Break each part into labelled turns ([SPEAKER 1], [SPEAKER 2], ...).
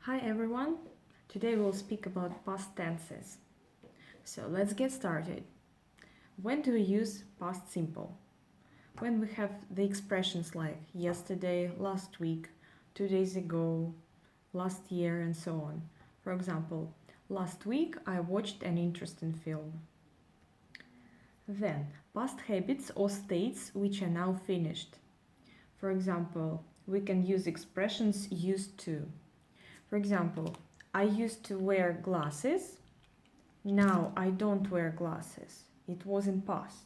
[SPEAKER 1] Hi everyone! Today we'll speak about past tenses. So let's get started. When do we use past simple? When we have the expressions like yesterday, last week, 2 days ago, last year, and so on. For example, last week I watched an interesting film. Then, past habits or states which are now finished. For example, we can use expressions used to. For example, I used to wear glasses. Now I don't wear glasses. It was in past.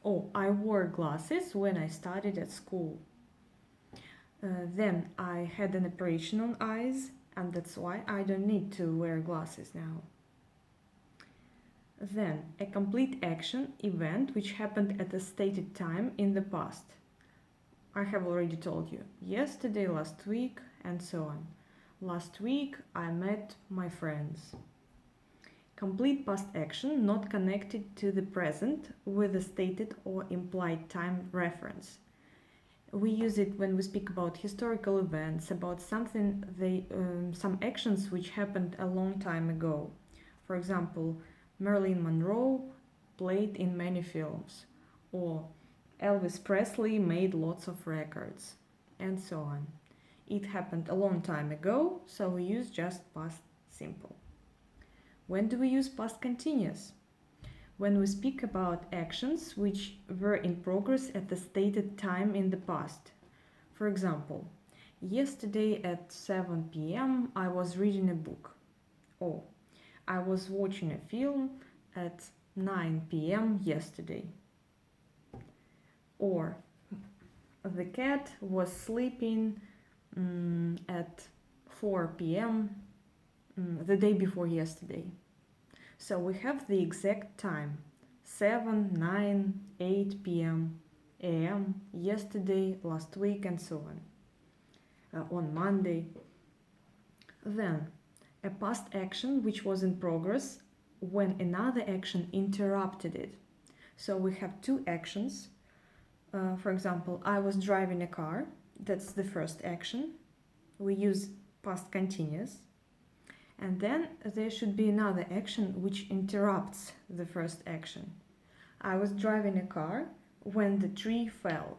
[SPEAKER 1] Oh, I wore glasses when I studied at school. Then I had an operation on eyes, and that's why I don't need to wear glasses now. Then, a complete action, event which happened at a stated time in the past. I have already told you, yesterday, last week, and so on. Last week I met my friends. Complete past action not connected to the present with a stated or implied time reference. We use it when we speak about historical events, about some actions which happened a long time ago. For example, Marilyn Monroe played in many films, or Elvis Presley made lots of records, and so on. It happened a long time ago, so we use just past simple. When do we use past continuous? When we speak about actions which were in progress at the stated time in the past. For example, yesterday at 7 p.m. I was reading a book. Or I was watching a film at 9 p.m. yesterday. Or the cat was sleeping at 4 p.m. The day before yesterday. So we have the exact time, 7, 9, 8 p.m., a.m., yesterday, last week, and so on Monday. Then, a past action which was in progress when another action interrupted it. So we have two actions. For example, I was driving a car. That's the first action. We use past continuous. And then there should be another action which interrupts the first action. I was driving a car when the tree fell.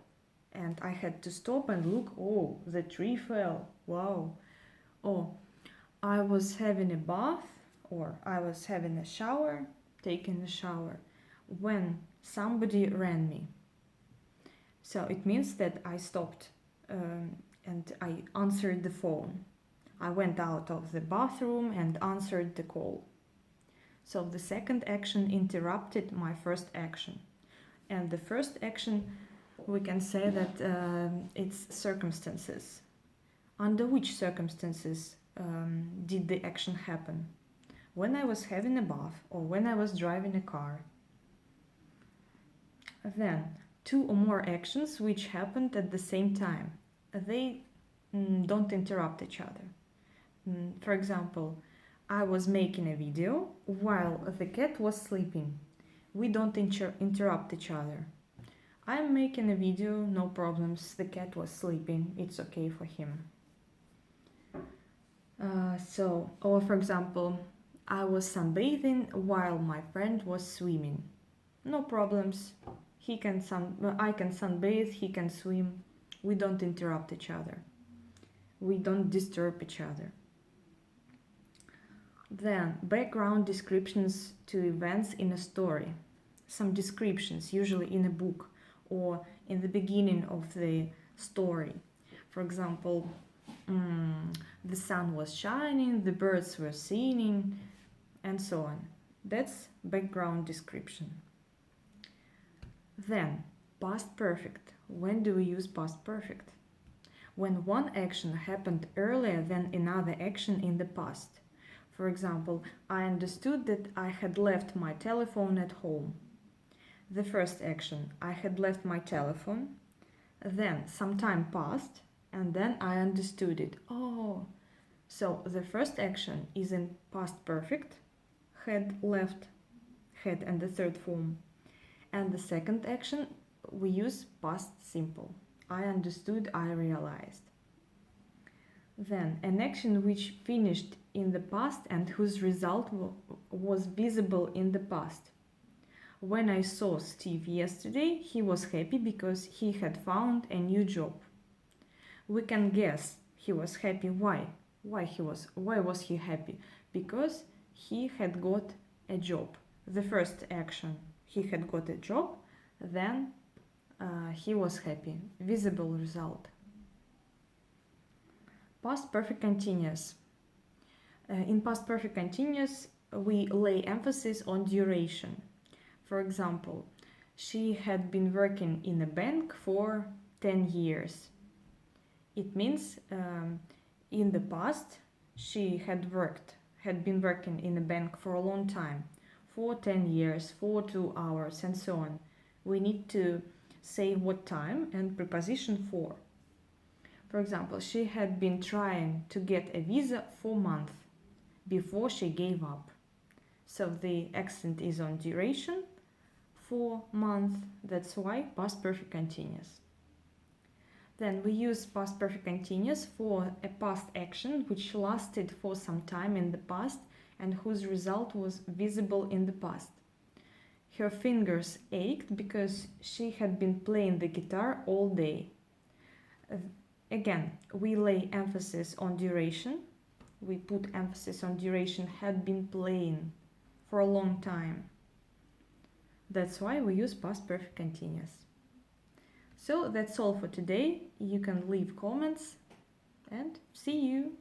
[SPEAKER 1] And I had to stop and look. Oh, the tree fell. Wow. Oh, I was having a bath, or I was having a shower, taking a shower, when somebody ran me. So it means that I stopped and I answered the phone. I went out of the bathroom and answered the call. So the second action interrupted my first action. And the first action, we can say that it's circumstances. Under which circumstances did the action happen? When I was having a bath or when I was driving a car. Then, two or more actions which happened at the same time. They don't interrupt each other. For example, I was making a video while the cat was sleeping. We don't interrupt each other. I'm making a video, no problems, the cat was sleeping, it's okay for him. Or for example, I was sunbathing while my friend was swimming. No problems, I can sunbathe, he can swim. We don't interrupt each other. We don't disturb each other. Then, background descriptions to events in a story. Some descriptions, usually in a book or in the beginning of the story. For example, the sun was shining, the birds were singing, and so on. That's background description. Then, past perfect. When do we use past perfect? When one action happened earlier than another action in the past. For example, I understood that I had left my telephone at home. The first action, I had left my telephone. Then some time passed, and then I understood it. Oh, so the first action is in past perfect, had, left, had, and the third form. And the second action, we use past simple. I understood, I realized. Then, an action which finished in the past and whose result was visible in the past. When I saw Steve yesterday, he was happy because he had found a new job. We can guess he was happy. Why? Why was he happy? Because he had got a job. The first action, he had got a job, then he was happy. Visible result. Past perfect continuous. In past perfect continuous, we lay emphasis on duration. For example, she had been working in a bank for 10 years. It means in the past she had been working in a bank for a long time, for 10 years, for 2 hours, and so on. We need to say what time and preposition for. For example, she had been trying to get a visa for months before she gave up. So the accent is on duration, for month, that's why past perfect continuous. Then we use past perfect continuous for a past action which lasted for some time in the past and whose result was visible in the past. Her fingers ached because she had been playing the guitar all day. Again, we lay emphasis on duration. We put emphasis on duration, had been playing for a long time. That's why we use past perfect continuous. So that's all for today. You can leave comments and see you.